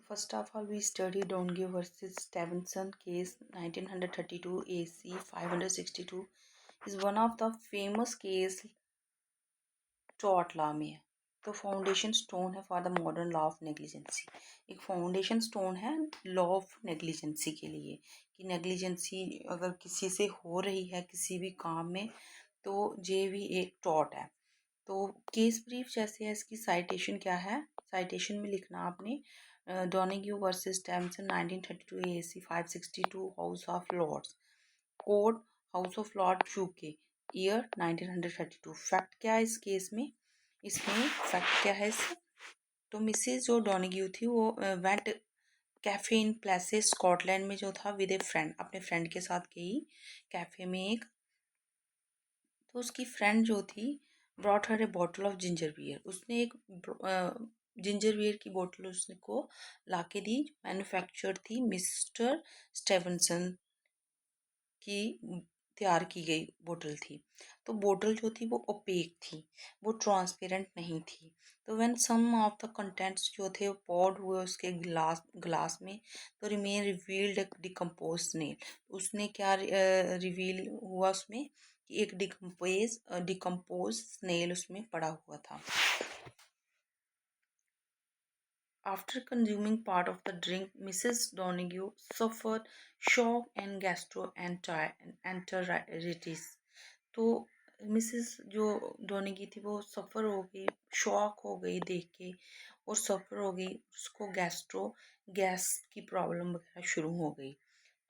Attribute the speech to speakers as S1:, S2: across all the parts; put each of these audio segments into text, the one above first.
S1: First of all, we study Donaghy versus Stevenson case 1932 AC 562 is one of the famous case tort law में है। तो foundation stone है for the modern law of negligence. एक foundation stone है law of negligence के लिए कि negligence अगर किसी से हो रही है किसी भी काम में तो ये भी एक टॉर्ट है। तो केस ब्रीफ जैसे है इसकी साइटेशन क्या है, साइटेशन में लिखना आपने Donoghue versus Stevenson 1932 AC 562 House of Lords court House of Lord UK year 1932। Fact क्या है इस केस में, इसमें फैक्ट क्या है इससे, तो मिसेस जो डोनेग्यू थी वो went cafe in places Scotland में जो था विद ए फ्रेंड, अपने फ्रेंड के साथ गई कैफे में एक। तो उसकी फ्रेंड जो थी brought her a bottle of ginger beer, उसने एक जिंजर बियर की बोतल उसको ला के दी, मैन्युफैक्चर थी मिस्टर स्टेवनसन की तैयार की गई बोतल थी। तो बोतल जो थी वो ओपेक थी, वो ट्रांसपेरेंट नहीं थी। तो when some of the contents जो थे वो पॉर्ड हुए उसके ग्लास में, तो रिमेन रिवील्ड डिकम्पोज स्नेल, उसने क्या रिवील हुआ उसमें कि एक डिकम्पोज स्नेल उसमें पड़ा हुआ था। After consuming part of the drink, Mrs. Donoghue suffered shock and gastroenteritis। तो मिसेस जो डोनेगी थी वो सफ़र हो गई, शॉक हो गई देख के और सफ़र हो गई, उसको गैस की प्रॉब्लम वगैरह शुरू हो गई।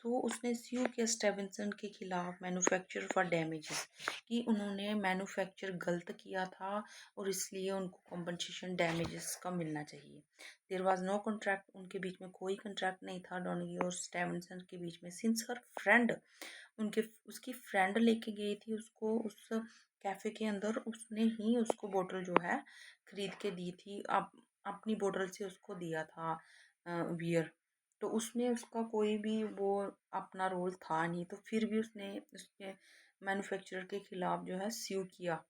S1: तो उसने स्यू किया स्टेविंसन के खिलाफ मैन्युफैक्चर फॉर डैमेजेस कि उन्होंने मैन्युफैक्चर गलत किया था और इसलिए उनको कंपनसेशन डैमेजेस का मिलना चाहिए। देयर वाज नो कॉन्ट्रैक्ट, उनके बीच में कोई कॉन्ट्रैक्ट नहीं था डोनेगी और स्टेविंसन के बीच में। सिंस हर फ्रेंड, उनके उसकी फ्रेंड लेके गई थी उसको उस कैफ़े के अंदर, उसने ही उसको बोतल जो है ख़रीद के दी थी, अपनी बोतल से उसको दिया था बियर। तो उसमें उसका कोई भी वो अपना रोल था नहीं, तो फिर भी उसने उसके मैन्युफैक्चरर के खिलाफ जो है स्यू किया।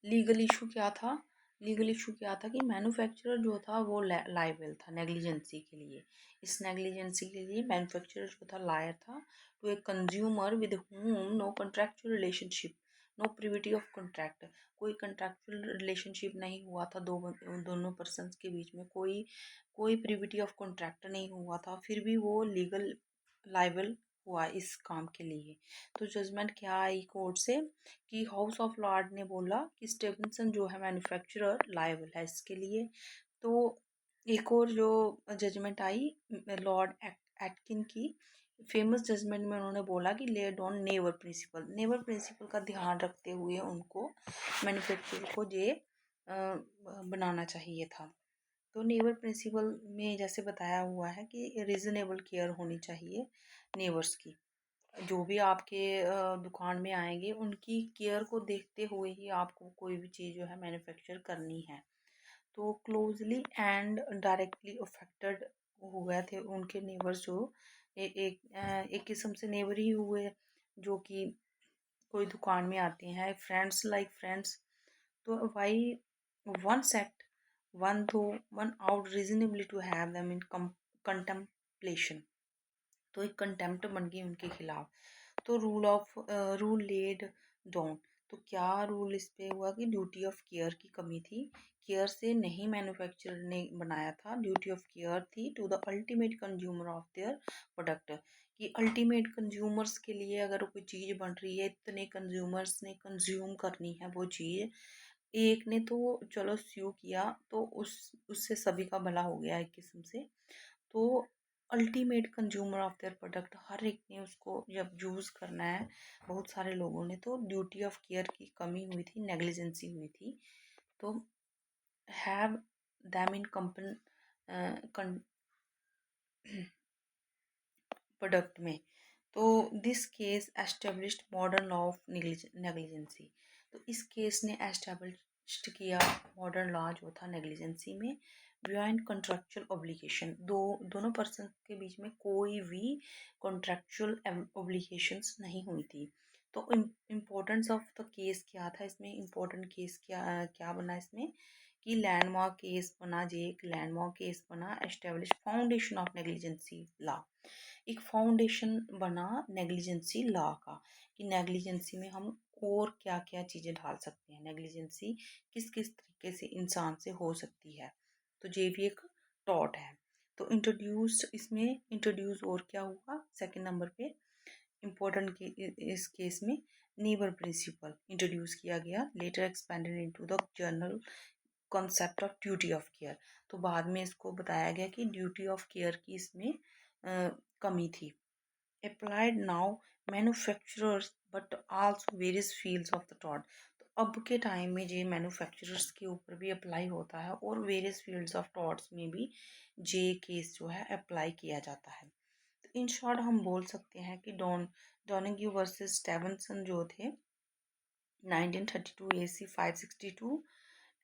S1: लीगल इशू क्या था, लीगल इशू क्या था कि मैन्युफैक्चरर जो था वो लायबल था नेग्लिजेंसी के लिए। इस नेग्लिजेंसी के लिए मैन्युफैक्चरर जो था लायर था to a consumer with whom no contractual relationship, no privity of contract, कोई कॉन्ट्रैक्चुअल रिलेशनशिप नहीं हुआ था दोनों पर्सनस के बीच में, कोई प्रिविटी ऑफ कॉन्ट्रैक्ट नहीं हुआ था, फिर भी वो लीगल लायबल हुआ इस काम के लिए। तो जजमेंट क्या आई कोर्ट से कि हाउस ऑफ लॉर्ड ने बोला कि स्टेफनसन जो है मैन्युफैक्चरर लायबल है इसके लिए। तो एक और जो जजमेंट आई लॉर्ड एटकिन की फेमस जजमेंट में उन्होंने बोला कि laid on neighbour principle, neighbour principle का ध्यान रखते हुए उनको मैन्युफैक्चरर को ये बनाना चाहिए था। तो नेबर प्रिंसिपल में जैसे बताया हुआ है कि रीज़नेबल केयर होनी चाहिए नेबर्स की, जो भी आपके दुकान में आएंगे उनकी केयर को देखते हुए ही आपको कोई भी चीज़ जो है मैन्युफैक्चर करनी है। तो क्लोजली एंड डायरेक्टली अफेक्टेड हुए थे उनके नेबर्स जो एक किस्म से नेबर ही हुए, जो कि कोई दुकान में आते हैं, फ्रेंड्स लाइक फ्रेंड्स। तो वाई वन सेट वन दो one out reasonably to have them in contemplation, तो एक कंटेम्प्ट बन गई उनके खिलाफ। तो रूल लेड डाउन, तो क्या रूल इस पे हुआ कि ड्यूटी ऑफ केयर की कमी थी, केयर से नहीं मैन्युफैक्चरर ने बनाया था, ड्यूटी ऑफ केयर थी to the ultimate consumer of their product, कि अल्टीमेट कंज्यूमर्स के लिए अगर कोई चीज़ बन रही है इतने कंज्यूमर्स ने कंज्यूम करनी है वो चीज़, एक ने तो चलो स्यू किया तो उससे सभी का भला हो गया एक किस्म से। तो ultimate consumer of their product हर एक ने उसको जब यूज़ करना है बहुत सारे लोगों ने, तो ड्यूटी ऑफ केयर की कमी हुई थी, नेग्लिजेंसी हुई थी। तो हैव दैम इन प्रोडक्ट में, तो this case established modern law of negligence. तो इस केस ने एस्टेब्लिश्ड किया मॉडर्न लॉ जो था नेग्लिजेंसी में, बियॉन्ड कॉन्ट्रेक्चुअल ऑब्लिगेशन, दोनों पर्सन के बीच में कोई भी कॉन्ट्रेक्चुअल ऑब्लिगेशंस नहीं हुई थी। तो इम्पोर्टेंस ऑफ द केस क्या था इसमें, इम्पोर्टेंट केस क्या क्या बना इसमें कि लैंडमार्क केस बना, जे एक लैंडमार्क केस बना, establish foundation of negligence law. एक फाउंडेशन बना नेग्लिजेंसी लॉ का, कि नेग्लिजेंसी में हम और क्या क्या चीज़ें डाल सकते हैं, नेग्लिजेंसी किस किस तरीके से इंसान से हो सकती है। तो ये भी एक टॉट है। तो इंट्रोड्यूस, इसमें इंट्रोड्यूस और क्या हुआ सेकंड नंबर पे इम्पोर्टेंट के इस केस में नेबर प्रिंसिपल इंट्रोड्यूस किया गया, later expanded into the general concept of duty of care. तो बाद में इसको बताया गया कि ड्यूटी ऑफ केयर की इसमें कमी थी। applied now manufacturers but also various fields of the thought। तो अब के टाइम में जे मैन्युफैक्चरर्स के ऊपर भी अप्लाई होता है और वेरियस फील्ड्स ऑफ थॉट्स में भी जे केस जो है अप्लाई किया जाता है। तो इन शॉर्ट हम बोल सकते हैं कि डोनेग्यू वर्सेस स्टेवेंसन जो थे 1932 AC 562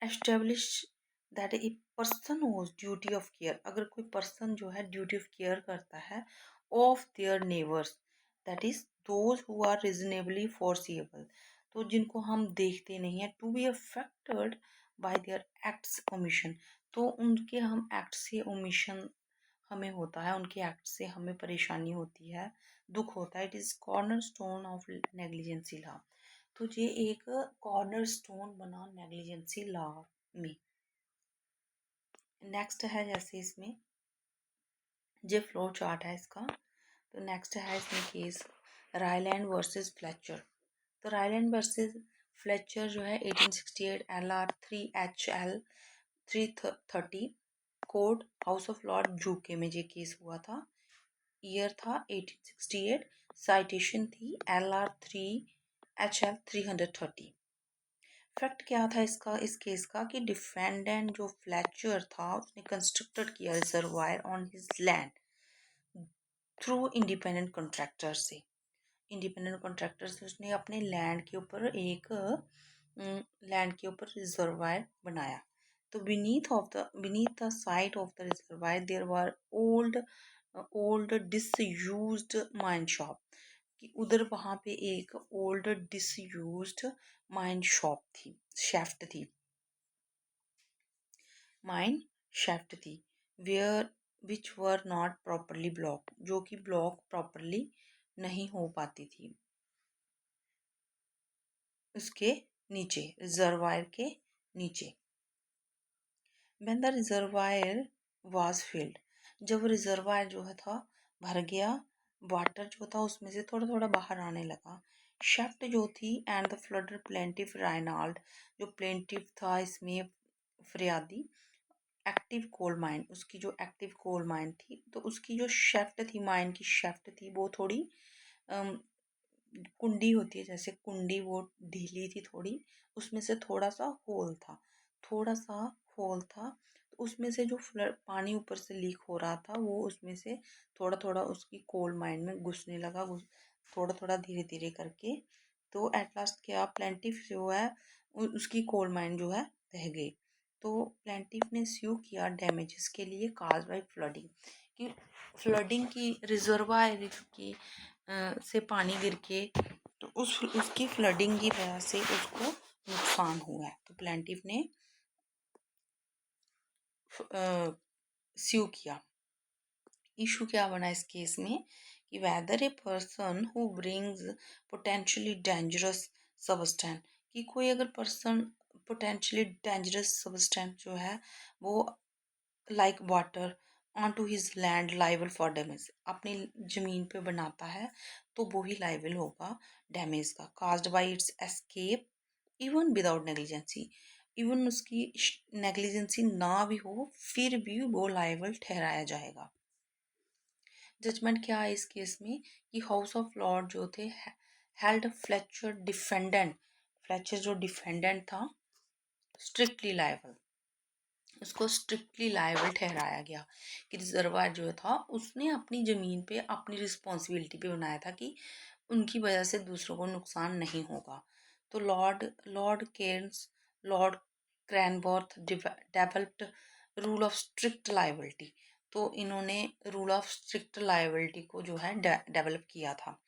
S1: establish that a person whose duty of care. अगर कोई पर्सन जो है ड्यूटी ऑफ केयर करता है of their neighbours, that is those who are reasonably foreseeable, तो जिनको हम देखते नहीं है, to be affected by their acts omission, तो उनके हम एक्ट से ओमिशन हमें होता है, उनके एक्ट से हमें परेशानी होती है, दुख होता है। It is corner stone of negligence law. तो ये एक कॉर्नर स्टोन बना नेग्लिजेंसी लॉ में। नेक्स्ट है जैसे इसमें जो फ्लो चार्ट है इसका, तो नेक्स्ट है इसमें केस रायलैंड वर्सेस फ्लेचर। तो रायलैंड वर्सेस फ्लेचर जो है 1868 LR 3HL 330 court House of Lord UK में ये केस हुआ था। ईयर था 1868, साइटेशन थी LR 3HL 330। फैक्ट क्या था इसका, इस केस का, कि डिफेंडेंट जो फ्लेचर था उसने कंस्ट्रक्टेड किया reservoir on his land through independent contractor से। इंडिपेंडेंट कॉन्ट्रैक्टर से उसने अपने लैंड के ऊपर रिजर्वायर बनाया। तो beneath the site of the reservoir there were old disused mine shaft, कि उधर वहाँ पे एक ओल्ड डिसयूज्ड माइन शॉप थी, शेफ्ट थी, माइन शेफ्ट थी, where which were not properly block, जो कि ब्लॉक प्रॉपरली नहीं हो पाती थी उसके नीचे, रिजर्वायर के नीचे। When the reservoir was field, जब रिजर्वायर जो है था भर गया, वाटर जो था उसमें से थोड़ा थोड़ा बाहर आने लगा, शेफ्ट जो थी एंड द फ्लडर प्लेंटिफ राइनाल्ड, जो प्लेंटिफ था इसमें फरियादी, एक्टिव कोल माइन, उसकी जो एक्टिव कोल माइन थी, तो उसकी जो शेफ्ट थी, माइन की शेफ्ट थी, वो थोड़ी कुंडी होती है जैसे कुंडी, वो ढीली थी थोड़ी, उसमें से थोड़ा सा होल था, थोड़ा सा होल था, तो उसमें से जो पानी ऊपर से लीक हो रहा था वो उसमें से थोड़ा थोड़ा उसकी कोल माइन में घुसने लगा, थोड़ा थोड़ा धीरे धीरे करके। तो एट लास्ट क्या, प्लेंटिफ जो है उसकी कोल माइन जो है बह गई। तो प्लेंटिफ ने स्यू किया डैमेजेस के लिए काज बाई फ्लडिंग, कि फ्लडिंग की रिजर्वायर की से पानी गिर के, तो उसकी फ्लडिंग की वजह से उसको नुकसान हुआ है। तो प्लेंटिफ ने स्यू किया। इशू क्या बना इस केस में, कि whether a person who brings potentially dangerous substance, कि कोई अगर पर्सन पोटेंशियली डेंजरस सबस्टेंस जो है वो like water on to his land liable for damage, अपनी ज़मीन पे बनाता है तो वो ही लाइबल होगा डैमेज का, caused by its escape even without negligence, even उसकी नेग्लिजेंसी ना भी हो फिर भी वो लाइबल ठहराया जाएगा। जजमेंट क्या है इस केस में, कि हाउस ऑफ लॉर्ड जो थे हेल्ड फ्लेचर डिफेंडेंट, फ्लेचर जो डिफेंडेंट था स्ट्रिक्टली लाइबल, उसको स्ट्रिक्टली लायबल ठहराया गया, कि रिजर्वायर जो था उसने अपनी ज़मीन पे अपनी रिस्पॉन्सिबिलिटी पे बनाया था कि उनकी वजह से दूसरों को नुकसान नहीं होगा। तो Lord Cairns, Lord Cranworth developed rule of strict liability, तो इन्होंने रूल ऑफ स्ट्रिक्ट लाइबिलिटी को जो है डेवलप किया था।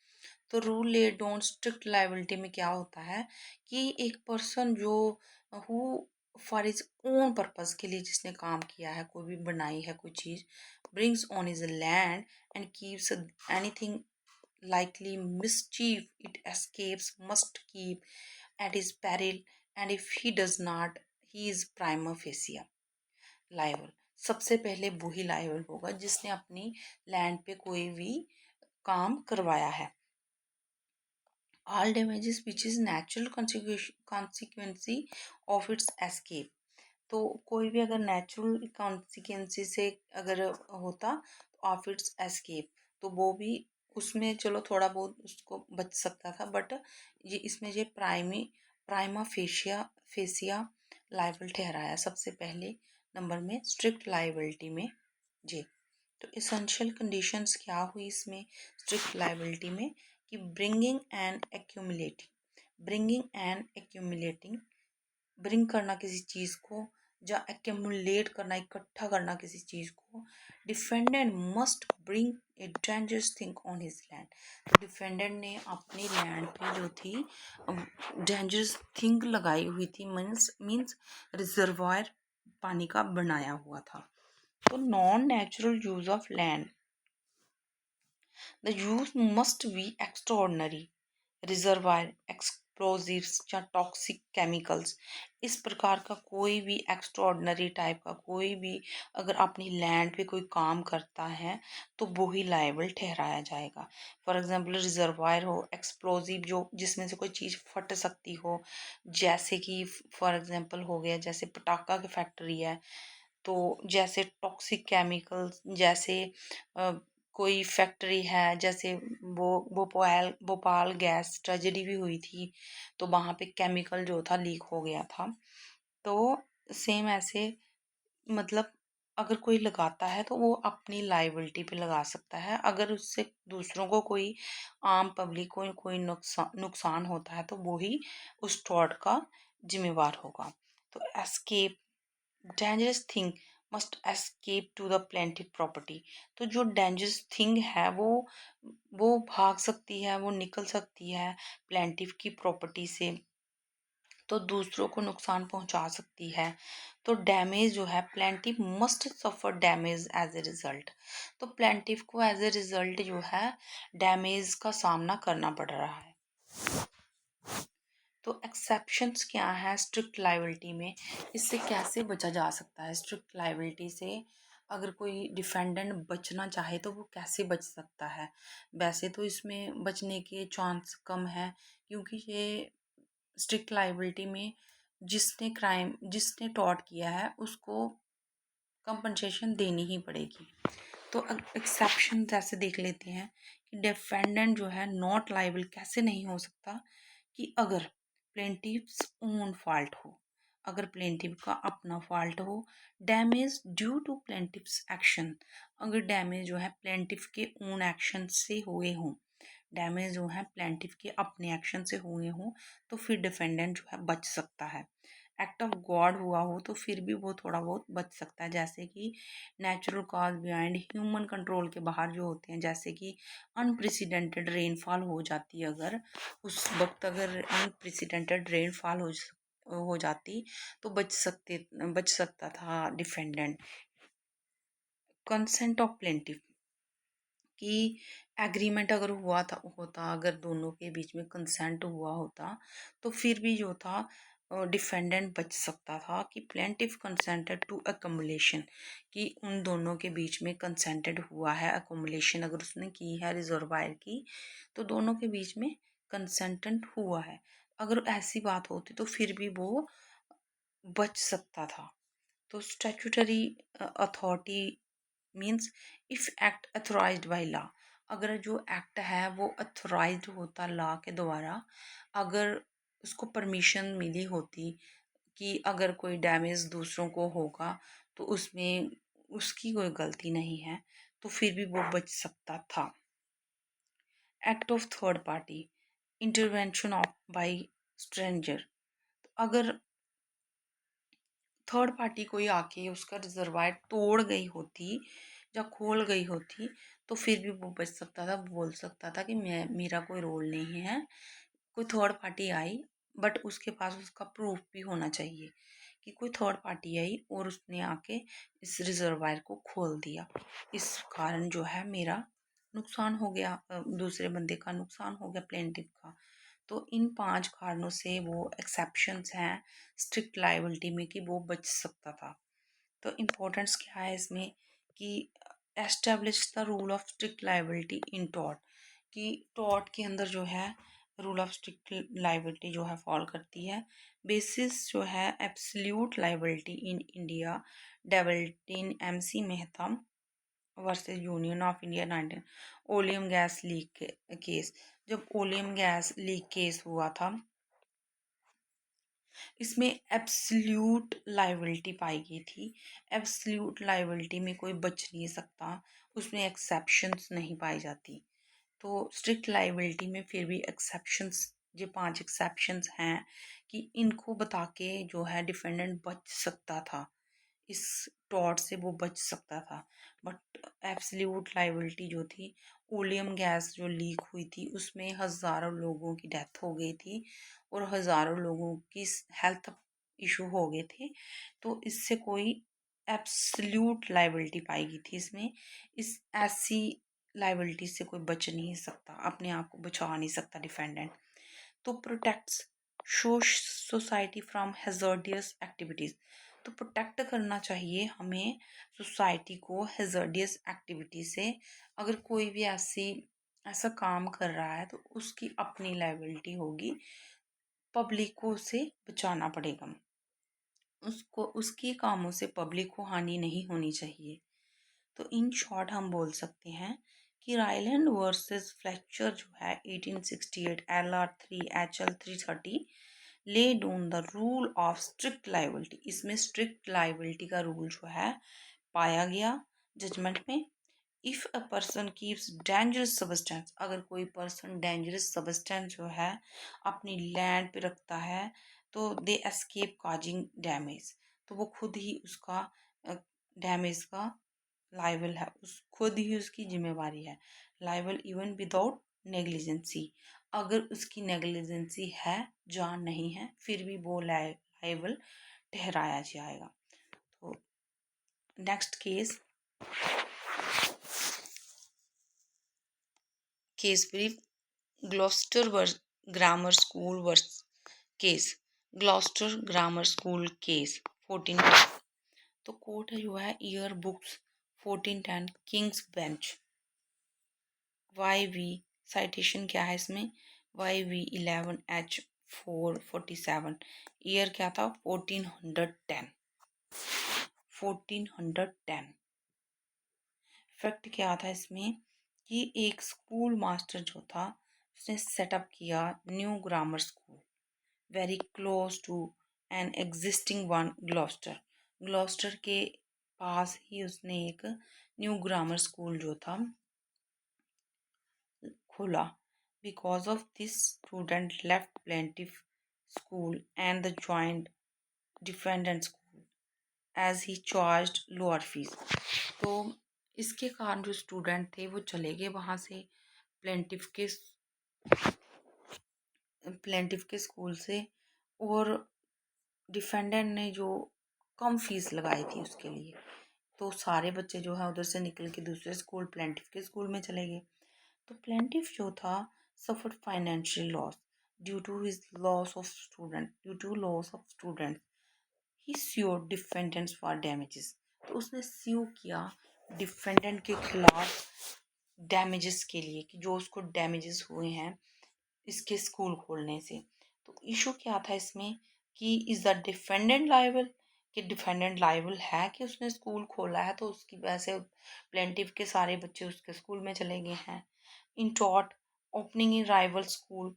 S1: तो rule laid on strict liability में क्या होता है, कि एक पर्सन जो who for is own purpose के लिए जिसने काम किया है, कोई भी बनाई है कोई चीज, brings on is land and keeps anything likely mischief it escapes must keep at his peril, and if he does not, he is prima facie liable. सबसे पहले वही लायबल होगा जिसने अपनी लैंड पे कोई भी काम करवाया है. All damages which is natural consequence of its escape. तो कोई भी अगर नेचुरल कॉन्सिक्वेंसी से अगर होता तो ऑफ इट्स एस्केप, तो वो भी उसमें चलो थोड़ा बहुत उसको बच सकता था, बट ये इसमें ये प्राइमा फेसिया लाइबल ठहराया सबसे पहले नंबर में स्ट्रिक्ट लाइबिलिटी में. जी, तो इसेंशियल कंडीशंस क्या हुई इसमें स्ट्रिक्ट लाइबिलिटी में कि ब्रिंगिंग एंड एक्यूमुलेटिंग, ब्रिंग करना किसी चीज़ को या एक्यूमुलेट करना इकट्ठा करना किसी चीज़ को. Defendant must bring a dangerous thing on his land. तो डिफेंडेंट ने अपनी लैंड पे जो थी डेंजरस थिंग लगाई हुई थी, मीन्स रिजर्वायर पानी का बनाया हुआ था. तो non natural use of land, the use must be extraordinary. Reservoir, explosives या टॉक्सिक केमिकल्स, इस प्रकार का कोई भी एक्स्ट्राऑर्डिनरी टाइप का कोई भी अगर अपनी लैंड पे कोई काम करता है तो वो ही लायबल ठहराया जाएगा. फॉर एग्जांपल रिजर्वायर हो, एक्सप्लोजिव जो जिसमें से कोई चीज़ फट सकती हो, जैसे कि फॉर एग्जांपल हो गया जैसे पटाखा की फैक्ट्री है, तो जैसे टॉक्सिक केमिकल्स, जैसे अ, कोई फैक्ट्री है, जैसे वो भोपाल गैस ट्रेजेडी भी हुई थी, तो वहाँ पे केमिकल जो था लीक हो गया था. तो सेम ऐसे मतलब अगर कोई लगाता है तो वो अपनी लाइबिलिटी पे लगा सकता है. अगर उससे दूसरों को कोई आम पब्लिक को कोई नुकसान होता है तो वो ही उस टॉर्ट का जिम्मेवार होगा. तो escape, dangerous thing must escape to the plaintiff property. तो जो डेंजरस थिंग है वो भाग सकती है, वो निकल सकती है प्लेंटिव की प्रॉपर्टी से, तो दूसरों को नुकसान पहुंचा सकती है. तो डैमेज जो है plaintiff must suffer damage as a result. तो प्लेंटिव को एज ए रिजल्ट जो है डैमेज का सामना करना पड़ रहा है. तो एक्सेप्शंस क्या है स्ट्रिक्ट लाइबिलिटी में, इससे कैसे बचा जा सकता है स्ट्रिक्ट लाइबिलिटी से. अगर कोई डिफेंडेंट बचना चाहे तो वो कैसे बच सकता है. वैसे तो इसमें बचने के चांस कम है, क्योंकि ये स्ट्रिक्ट लाइबिलिटी में जिसने टॉर्ट किया है उसको कंपनसेशन देनी ही पड़ेगी. तो एक्सेप्शन जैसे देख लेते हैं कि डिफेंडेंट जो है नॉट लाइबल कैसे नहीं हो सकता, कि अगर प्लेंटिव्स ओन फॉल्ट हो, अगर प्लेंटिव का अपना फॉल्ट हो. डैमेज ड्यू टू प्लेंटिव्स एक्शन, अगर डैमेज जो है प्लेंटिव के ओन एक्शन से हुए हों, डैमेज जो है प्लेंटिव के अपने एक्शन से हुए हों, तो फिर डिफेंडेंट जो है बच सकता है. एक्ट ऑफ गॉड हुआ हो तो फिर भी वो थोड़ा बहुत बच सकता है, जैसे कि natural cause behind human control के बाहर जो होते हैं, जैसे कि अनप्रेसिडेंटेड रेनफॉल हो जाती है, अगर उस वक्त अगर अनप्रेसिडेंटेड रेनफॉल हो जाती तो बच सकता था डिफेंडेंट. कंसेंट ऑफ प्लेंटिव, कि एग्रीमेंट अगर हुआ था होता, अगर दोनों के बीच में कंसेंट हुआ होता तो फिर भी जो था डिफेंडेंट बच सकता था. कि प्लेंटिफ कंसेंटेड टू अकोमुलेशन, कि उन दोनों के बीच में कंसेंटेड हुआ है, अकोमुलेशन अगर उसने की है रिजर्वायर की, तो दोनों के बीच में कंसेंटेंट हुआ है. अगर ऐसी बात होती तो फिर भी वो बच सकता था. तो statutory authority means if act authorised by law, अगर जो एक्ट है वो अथोराइज्ड होता लॉ के द्वारा, अगर उसको परमिशन मिली होती कि अगर कोई डैमेज दूसरों को होगा तो उसमें उसकी कोई गलती नहीं है, तो फिर भी वो बच सकता था. Act of third party, intervention of by stranger, अगर थर्ड पार्टी कोई आके उसका रिजर्वायर तोड़ गई होती या खोल गई होती तो फिर भी वो बच सकता था, वो बोल सकता था कि मेरा कोई रोल नहीं है. कोई थर्ड पार्टी आई, बट उसके पास उसका प्रूफ भी होना चाहिए कि कोई थर्ड पार्टी आई और उसने आके इस रिजर्वायर को खोल दिया, इस कारण जो है मेरा नुकसान हो गया, दूसरे बंदे का नुकसान हो गया, प्लेंटिफ का। तो इन 5 कारणों से वो एक्सेप्शंस हैं स्ट्रिक्ट लायबिलिटी में कि वो बच सकता था। तो इम्पोर्टेंस क्या है इसमें कि establish the rule of strict liability in tort, कि टॉर्ट के अंदर जो है रूल ऑफ स्ट्रिक्ट लायबिलिटी जो है फॉल करती है। बेसिस जो है absolute liability in India developed in MC Mehta versus union of India 19 oleum gas leak case. जब ओलियम गैस लीक केस हुआ था, इसमें एब्सोल्यूट लायबिलिटी पाई गई थी। एब्सोल्यूट लायबिलिटी में कोई बच नहीं सकता, उसमें एक्सेप्शंस नहीं पाई जाती। तो स्ट्रिक्ट लायबिलिटी में फिर भी एक्सेप्शंस, जो 5 एक्सेप्शंस हैं कि इनको बता के जो है डिफेंडेंट बच सकता था, इस टॉर्ट से वो बच सकता था। बट एब्सोल्यूट लायबिलिटी जो थी, ओलियम गैस जो लीक हुई थी उसमें हज़ारों लोगों की डेथ हो गई थी और हज़ारों लोगों की हेल्थ इशू हो गए थे। तो इससे कोई एब्सोल्यूट लायबिलिटी पाई गई थी इसमें। इस ऐसी लायबिलिटी से कोई बच नहीं सकता, अपने आप को बचा नहीं सकता डिफेंडेंट। तो protects society from hazardous activities, तो प्रोटेक्ट करना चाहिए हमें सोसाइटी को हैजर्डियस एक्टिविटी से। अगर कोई भी ऐसा काम कर रहा है तो उसकी अपनी लायबिलिटी होगी, पब्लिक को उसे बचाना पड़ेगा, उसको उसके कामों से पब्लिक को हानि नहीं होनी चाहिए। तो इन शॉर्ट हम बोल सकते हैं कि रायलैंड वर्सेस फ्लेक्चर जो है 1868 LR 3 HL 330 lay down the rule of strict liability, इसमें स्ट्रिक्ट लायबिलिटी का रूल जो है पाया गया जजमेंट में। If a person keeps dangerous substance, अगर कोई पर्सन डेंजरस सब्सटेंस जो है अपनी लैंड पे रखता है तो दे एस्केप काजिंग डैमेज, तो वो खुद ही उसका डैमेज का लाइबल है, उस खुद ही उसकी जिम्मेवारी है। लाइबल इवन विदाउट नेग्लिजेंसी, अगर उसकी नेग्लिजेंसी है या नहीं है फिर भी वो लाइबल ठहराया जाएगा। तो next case brief Gloster grammar school verse case, Gloster grammar school case 14। तो कोर्ट है जो है year books 1410 Kings bench. YV citation क्या है इसमें, YV11H447, ईयर क्या था 1410। 1410 फैक्ट क्या था इसमें कि एक स्कूल मास्टर जो था उसने सेटअप किया new grammar school very close to an existing one Gloucester, Gloucester के पास ही उसने एक न्यू ग्रामर स्कूल जो था खोला। Because of this student left plaintiff school and the joint defendant school as he charged lower fees. तो इसके कारण जो स्टूडेंट थे वो चले गए वहाँ से प्लेंटिफ के स्कूल से, और डिफेंडेंट ने जो कम फीस लगाई थी उसके लिए, तो सारे बच्चे जो है उधर से निकल के दूसरे स्कूल प्लेंटिफ के स्कूल में चले गए। तो प्लेंटिफ जो था suffered financial loss due to his loss of student, due to loss of student he sued defendants for damages. तो उसने स्यू किया डिफेंडेंट के खिलाफ डैमेजेस के लिए, कि जो उसको डैमेजेस हुए हैं इसके स्कूल खोलने से। तो इशू क्या था इसमें कि इज़ द डिफेंडेंट लायबल, कि डिफेंडेंट लायबल है कि उसने स्कूल खोला है तो उसकी वजह से प्लेंटिफ के सारे बच्चे उसके स्कूल में चले गए हैं। इन टॉट opening in rival school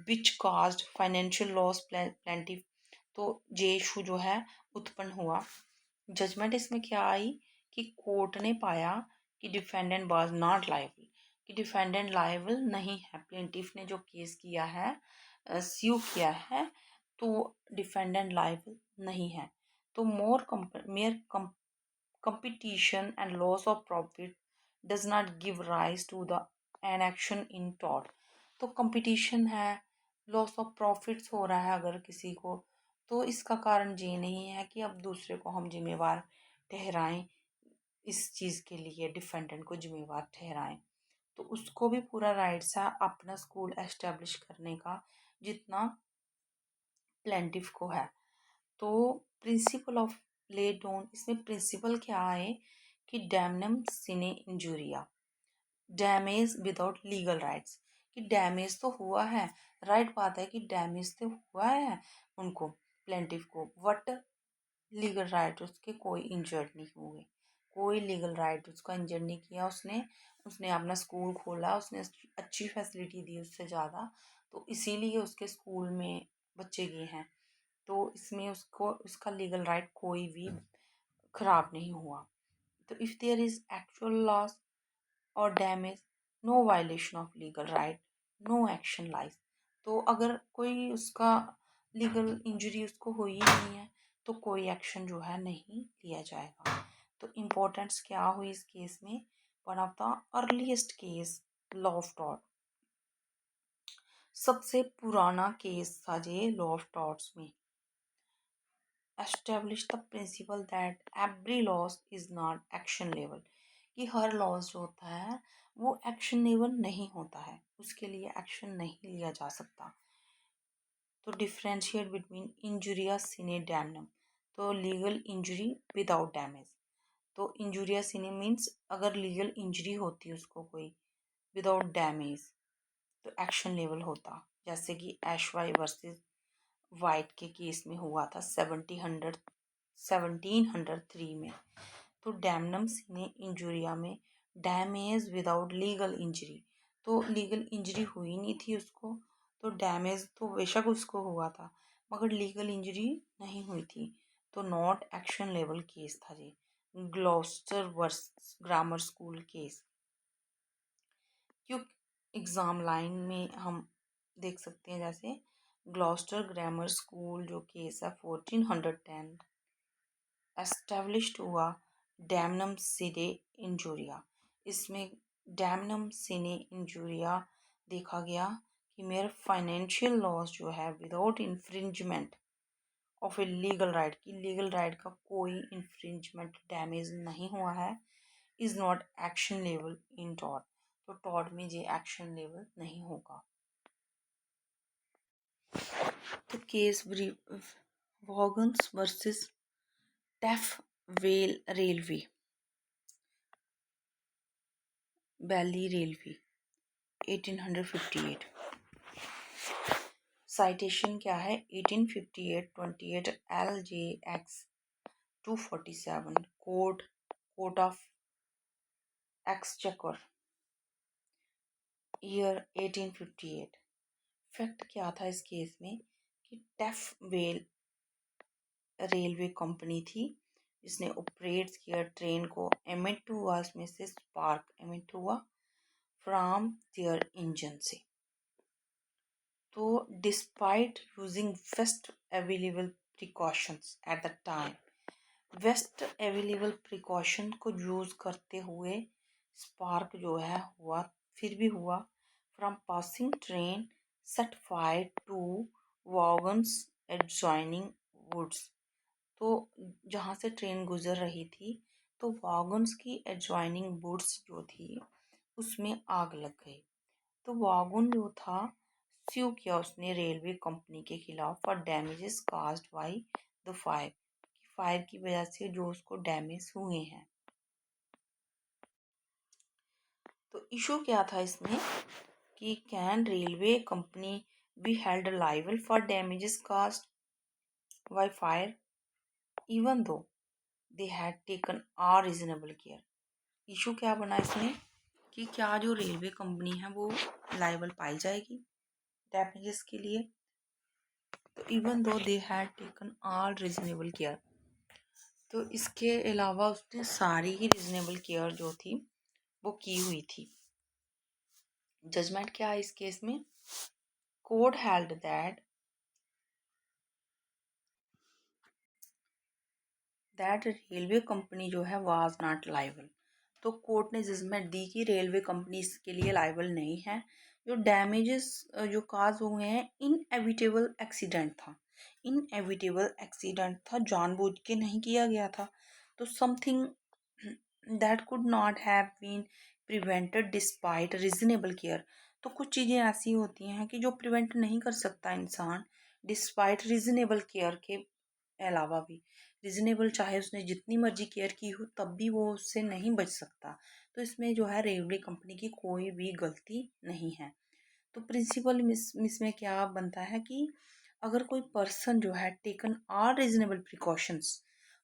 S1: which caused financial loss plaintiff, तो ये इशू जो है उत्पन्न हुआ। जजमेंट इसमें क्या आई कि कोर्ट ने पाया कि डिफेंडेंट वाज नॉट लायबल, कि डिफेंडेंट लायबल नहीं है, प्लेंटिफ ने जो केस किया है स्यू किया है तो डिफेंडेंट लायबल नहीं है। तो mayor competition and loss of profit does not give rise to the an action in tort। तो कंपटीशन है, लॉस ऑफ प्रॉफिट्स हो रहा है अगर किसी को, तो इसका कारण ये नहीं है कि अब दूसरे को हम जिम्मेवार ठहराएं, इस चीज़ के लिए डिफेंडेंट को जिम्मेवार ठहराएं। तो उसको भी पूरा राइट्स है अपना स्कूल एस्टेब्लिश करने का, जितना प्लेंटिफ को है। तो प्रिंसिपल ऑफ ले डोन, इसमें प्रिंसिपल क्या है कि damnum sine injuria, damage without legal rights, कि डैमेज तो हुआ है, राइट बात है कि डैमेज तो हुआ है उनको, प्लेंटिफ को, बट लीगल राइट उसके कोई इंजर्ड नहीं हुए, कोई लीगल राइट उसका इंजर्ड नहीं किया। उसने उसने अपना स्कूल खोला, उसने अच्छी फैसिलिटी दी उससे ज़्यादा, तो इसीलिए उसके स्कूल में बच्चे गए हैं। तो इसमें उसको उसका लीगल राइट कोई भी खराब नहीं हुआ। तो if there is actual loss और damage, no violation of legal right, no action lies. तो अगर कोई उसका लीगल इंजरी उसको हुई ही नहीं है तो कोई एक्शन जो है नहीं लिया जाएगा। तो इम्पोर्टेंस क्या हुई इस केस में, one of the earliest case, law of tort, सबसे पुराना केस था ये लॉ ऑफ टॉर्ट्स में। Establish the principal that every loss is not action level, कि हर लॉस जो होता है वो एक्शन लेवल नहीं होता है, उसके लिए एक्शन नहीं लिया जा सकता। तो डिफ्रेंशिएट बिटवीन इंजुरिया सिने डैमनम, तो लीगल इंजरी विदाउट डैमेज। तो इंजुरिया सिने मीन्स अगर लीगल इंजरी होती उसको कोई विदाउट डैमेज तो एक्शन लेवल होता, जैसे कि एशवाई वर्सेस वाइट के केस में हुआ था 1703 में। तो डैमनम सिने इंजुरिया में डैमेज विदाउट लीगल इंजरी, तो लीगल इंजरी हुई नहीं थी उसको, तो डैमेज तो बेशक उसको हुआ था मगर लीगल इंजरी नहीं हुई थी, तो नॉट एक्शन लेवल केस था ये। Gloucester versus grammar school case, क्यों एग्ज़ाम लाइन में हम देख सकते हैं, जैसे ग्लॉस्टर ग्रामर स्कूल जो केस है 1410 एस्टेब्लिश्ड हुआ डैमनम सिने इंजूरिया। इसमें डैमनम सिने इंजूरिया देखा गया कि मेरे फाइनेंशियल लॉस जो है without infringement of a legal right, की लीगल राइट का कोई इन्फ्रिंजमेंट डैमेज नहीं हुआ है, is not actionable in tort, तो टॉर्ट में ये एक्शन लेवल नहीं होगा। तो केस ब्रीफ, वॉगन्स versus Taff Vale railway, valley railway 1858। Citation क्या है, 1858 28 LJX 247, court of exchequer, year 1858। Fact क्या था इस केस में कि टैफ वेल रेलवे कंपनी थी जिसने ऑपरेट किया ट्रेन को, एमिट हुआ इसमें से स्पार्क एमिट हुआ फ्रॉम देयर इंजन से। तो despite using best available precautions at the time, best available precaution को यूज़ करते हुए स्पार्क जो है हुआ, फिर भी हुआ, from passing train set fire to wagons adjoining woods. तो जहाँ से ट्रेन गुजर रही थी तो वॉगन्स की एडजॉइनिंग वुड्स जो थी उसमें आग लग गई। तो वॉगन जो था स्यू किया उसने रेलवे कंपनी के खिलाफ for damages caused by the fire, fire की वजह से जो उसको डैमेज हुए हैं। तो इशू क्या था इसमें कि can railway company be held liable for damages caused by fire even though they had taken are reasonable care. Issue क्या बना इसमें कि क्या जो रेलवे कंपनी है वो लाइबल पाई जाएगी डैमेजेस के लिए, तो even though they had taken all reasonable care, तो इसके अलावा उसने सारी ही रीजनेबल केयर जो थी वो की हुई थी। जजमेंट क्या है इस केस में, court held that railway company जो है वाज नॉट लाइबल। तो कोर्ट ने जजमेंट दी कि रेलवे कंपनी इसके लिए लाइबल नहीं है, जो डैमेजेस जो काज हुए हैं इनएविटेबल एक्सीडेंट था, इनएविटेबल एक्सीडेंट था, जानबूझ के नहीं किया गया था। तो something that could not have been prevented despite reasonable care. तो कुछ चीज़ें ऐसी होती हैं कि जो प्रिवेंट नहीं कर सकता इंसान डिस्पाइट रीजनेबल केयर के अलावा भी। रीजनेबल चाहे उसने जितनी मर्जी केयर की हो तब भी वो उससे नहीं बच सकता। तो इसमें जो है रेलवे कंपनी की कोई भी गलती नहीं है। तो प्रिंसिपल इसमें क्या बनता है कि अगर कोई पर्सन जो है टेकन आर रीजनेबल प्रिकॉशंस,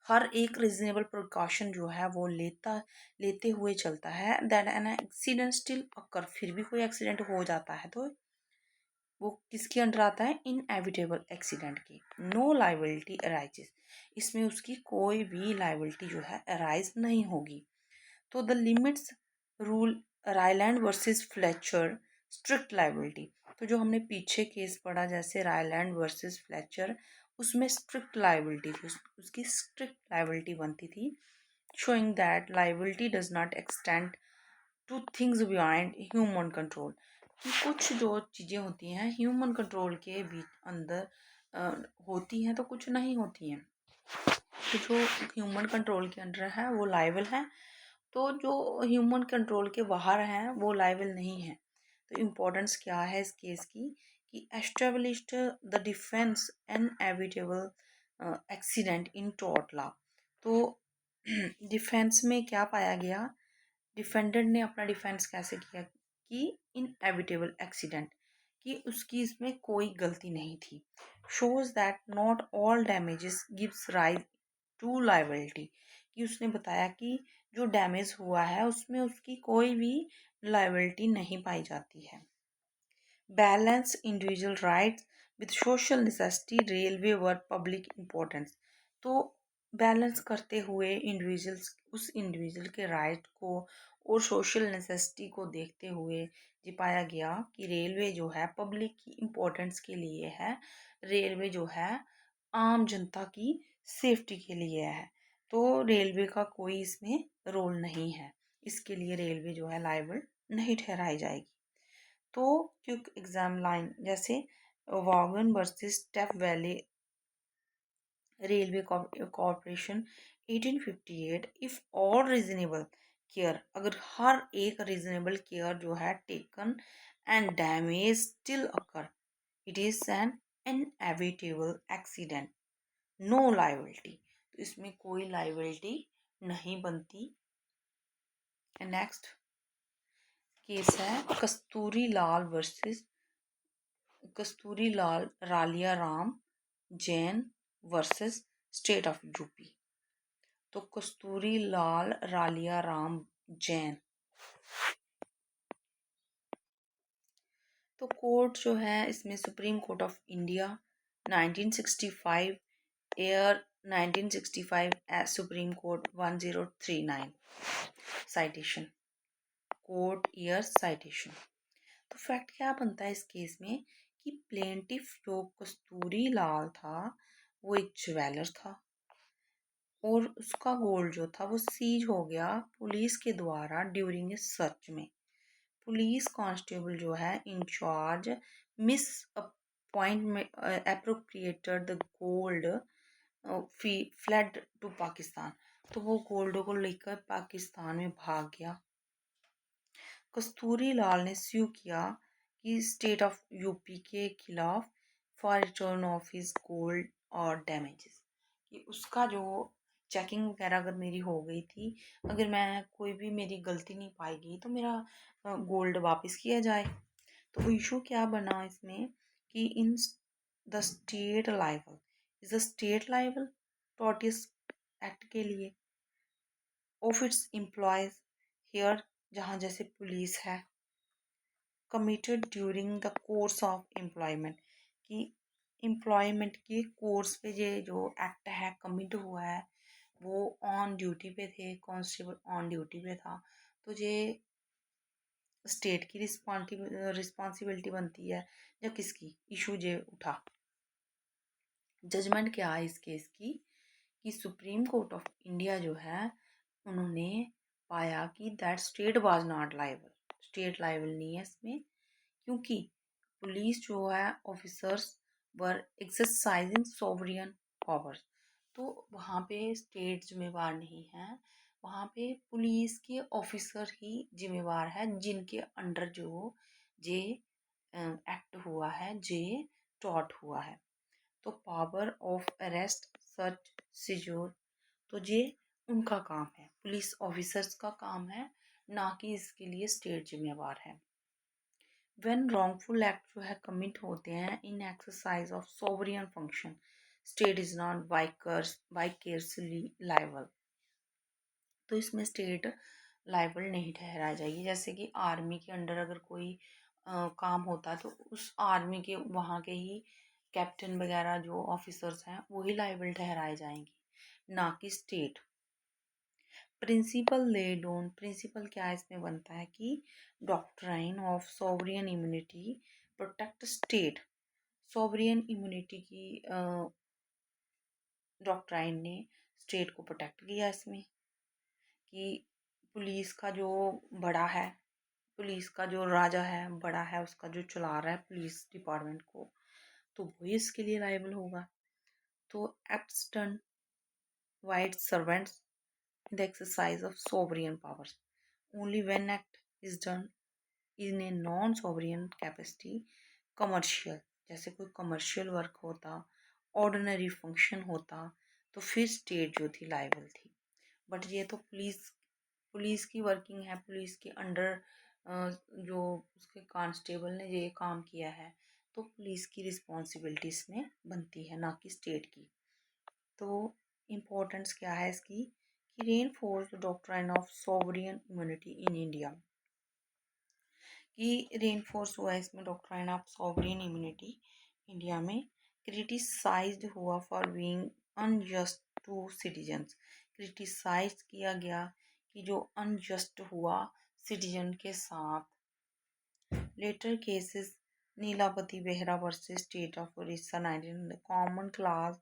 S1: हर एक रीजनेबल प्रिकॉशन जो है वो लेते हुए चलता है, दैट एन एक्सीडेंट स्टिल अकर, फिर भी कोई एक्सीडेंट हो जाता है तो वो किसके अंडर आता है? इनएविटेबल एक्सीडेंट की। नो लाइबिलिटी अराइजेस, इसमें उसकी कोई भी लाइबिलिटी जो है अराइज नहीं होगी। तो the limits rule Ryland versus Fletcher strict liability. तो जो हमने पीछे केस पढ़ा जैसे रायलैंड वर्सेस फ्लेचर, उसमें स्ट्रिक्ट लाइबिलिटी थी, उसकी स्ट्रिक्ट लाइबिलिटी बनती थी, showing that liability does not extend to things beyond human control. कि कुछ जो चीज़ें होती हैं ह्यूमन कंट्रोल के भी अंदर होती हैं तो कुछ नहीं होती हैं। तो जो ह्यूमन कंट्रोल के अंडर है वो लाइबल है, तो जो ह्यूमन कंट्रोल के बाहर हैं वो लाइबल नहीं है। तो इम्पोर्टेंस क्या है इस केस की कि established the defence inevitable accident in tort law. तो डिफेंस में क्या पाया गया, डिफेंडेंट ने अपना डिफेंस कैसे किया कि इनएविटेबल एक्सीडेंट, कि उसकी इसमें कोई गलती नहीं थी। Shows that not all damages gives rise to liability, कि उसने बताया कि जो डैमेज हुआ है उसमें उसकी कोई भी लाइबिलिटी नहीं पाई जाती है। Balance individual rights with social necessity railway were public importance. तो बैलेंस करते हुए इंडिविजुअल्स उस इंडिविजुअल के राइट को और सोशल नेसेसिटी को देखते हुए ये पाया गया कि रेलवे जो है पब्लिक की इम्पोर्टेंस के लिए है, रेलवे जो है आम जनता की सेफ्टी के लिए है। तो रेलवे का कोई इसमें रोल नहीं है, इसके लिए रेलवे जो है लायबल नहीं ठहराई जाएगी। तो क्विक एग्जाम लाइन जैसे Vaughan versus step valley railway corporation 1858, if all reasonable care, अगर हर एक रीजनेबल केयर जो है taken and damage still occur, it is an inevitable accident, no liability. तो इसमें कोई लाइबिलिटी नहीं बनती। नेक्स्ट केस है Kasturi Lal versus Kasturi Lal Ralia Ram Jain versus state of UP. तो कस्तूरी लाल रालिया राम जैन, तो कोर्ट जो है इसमें supreme court of India 1965 air 1965 supreme court 1039 citation, court year citation. तो फैक्ट क्या बनता है इस केस में कि प्लेंटिफ जो कस्तूरी लाल था वो एक ज्वेलर था और उसका गोल्ड जो था वो सीज हो गया पुलिस के द्वारा ड्यूरिंग ए सर्च में। पुलिस कांस्टेबल जो है in charge miss appointment appropriated the gold fled to Pakistan. तो वो गोल्ड को लेकर पाकिस्तान में भाग गया। कस्तूरी लाल ने स्यू किया कि स्टेट ऑफ यूपी के खिलाफ for return of his gold और डैमेजेस, कि उसका जो चेकिंग वगैरह अगर मेरी हो गई थी, अगर मैं कोई भी मेरी गलती नहीं पाई गई तो मेरा गोल्ड वापस किया जाए। तो इशू क्या बना इसमें कि in the state liable is the state liable tortious act के लिए ऑफ इट्स एम्प्लॉयज हेयर, जहाँ जैसे पुलिस है committed during the course of employment, कि एम्प्लॉयमेंट के कोर्स पे ये जो एक्ट है कमिट हुआ है, वो ऑन ड्यूटी पे थे, कांस्टेबल ऑन ड्यूटी पे था, तो ये स्टेट की रिस्पॉन्सिबिलिटी बनती है या किसकी? इशू ये उठा। जजमेंट क्या है इस केस की कि सुप्रीम कोर्ट ऑफ इंडिया जो है उन्होंने पाया कि that state was not liable, state liable नहीं है इसमें, क्योंकि पुलिस जो है ऑफिसर्स वर एक्सरसाइजिंग सोवरियन पावर्स। तो वहाँ पे स्टेट जिम्मेवार नहीं है, वहाँ पे पुलिस के ऑफिसर ही जिम्मेवार है, जिनके अंडर जो जे एक्ट हुआ है, जे टॉट हुआ है। तो पावर ऑफ अरेस्ट, सर्च, सीजोर, तो ये उनका काम है, पुलिस ऑफिसर्स का काम है, ना कि इसके लिए स्टेट जिम्मेवार है। व्हेन रॉन्गफुल एक्ट जो है कमिट होते हैं in exercise of sovereign function, state is not vicariously liable. तो इसमें स्टेट लायबल नहीं ठहराई जाएगी। जैसे कि आर्मी के अंडर अगर कोई काम होता है तो उस आर्मी के वहाँ के ही कैप्टन वगैरह जो ऑफिसर्स हैं वही लायबल ठहराए जाएंगे, ना कि state. Principle laid on, principle क्या इसमें बनता है कि doctrine of sovereign immunity protect state. Sovereign immunity की डॉक्ट्राइन ने स्टेट को प्रोटेक्ट किया इसमें, कि पुलिस का जो बड़ा है, पुलिस का जो राजा है, बड़ा है, उसका जो चला रहा है पुलिस डिपार्टमेंट को, तो वही इसके लिए लायबल होगा। तो acts done white servants in the exercise of sovereign powers only when act is done in a non sovereign capacity, commercial, जैसे कोई कमर्शियल वर्क होता, ऑर्डिनरी फंक्शन होता, तो फिर स्टेट जो थी लायबल थी। बट ये तो पुलिस की वर्किंग है, पुलिस के अंडर जो उसके कांस्टेबल ने ये काम किया है, तो पुलिस की रिस्पॉन्सिबिलिटी इसमें बनती है, ना कि स्टेट की। तो इम्पोर्टेंस क्या है इसकी, कि reinforce the doctrine of sovereign immunity in India, कि रेनफोर्स हुआ इसमें doctrine of sovereign immunity India में, क्रिटिसाइज्ड हुआ for being unjust to citizens, criticise किया गया कि जो अनजस्ट हुआ सिटीजन के साथ। Later cases Nilabati Behera versus state of Orissa 19, common class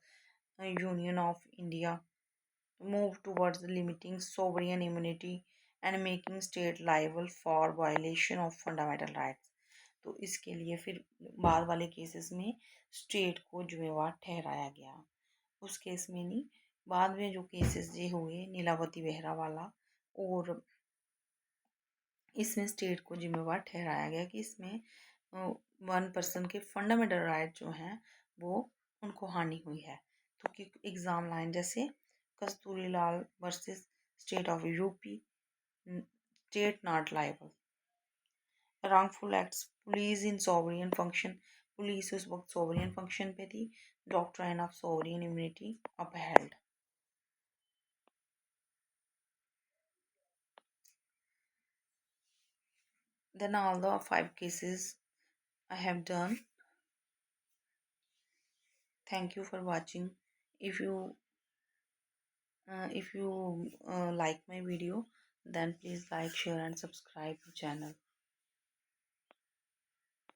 S1: union of India move towards limiting sovereign immunity and making state liable for violation of fundamental rights। तो इसके लिए फिर बाद वाले केसेस में स्टेट को जिम्मेवार ठहराया गया, उस केस में नहीं। बाद में जो केसेस ये हुए नीलावती बेहरा वाला, और इसमें स्टेट को जिम्मेवार ठहराया गया कि इसमें वन पर्सन के फंडामेंटल राइट जो हैं वो उनको हानि हुई है। तो कि एग्ज़ाम लाइन जैसे Kasturi Lal versus state of UP, state not liable. Wrongful acts, police in sovereign function, police उस वक्त सोवरियन फंक्शन पे थी, doctrine of sovereign immunity upheld. Then all the 5 cases I have done. Thank you for watching. If you like my video, then please like, share and subscribe the channel.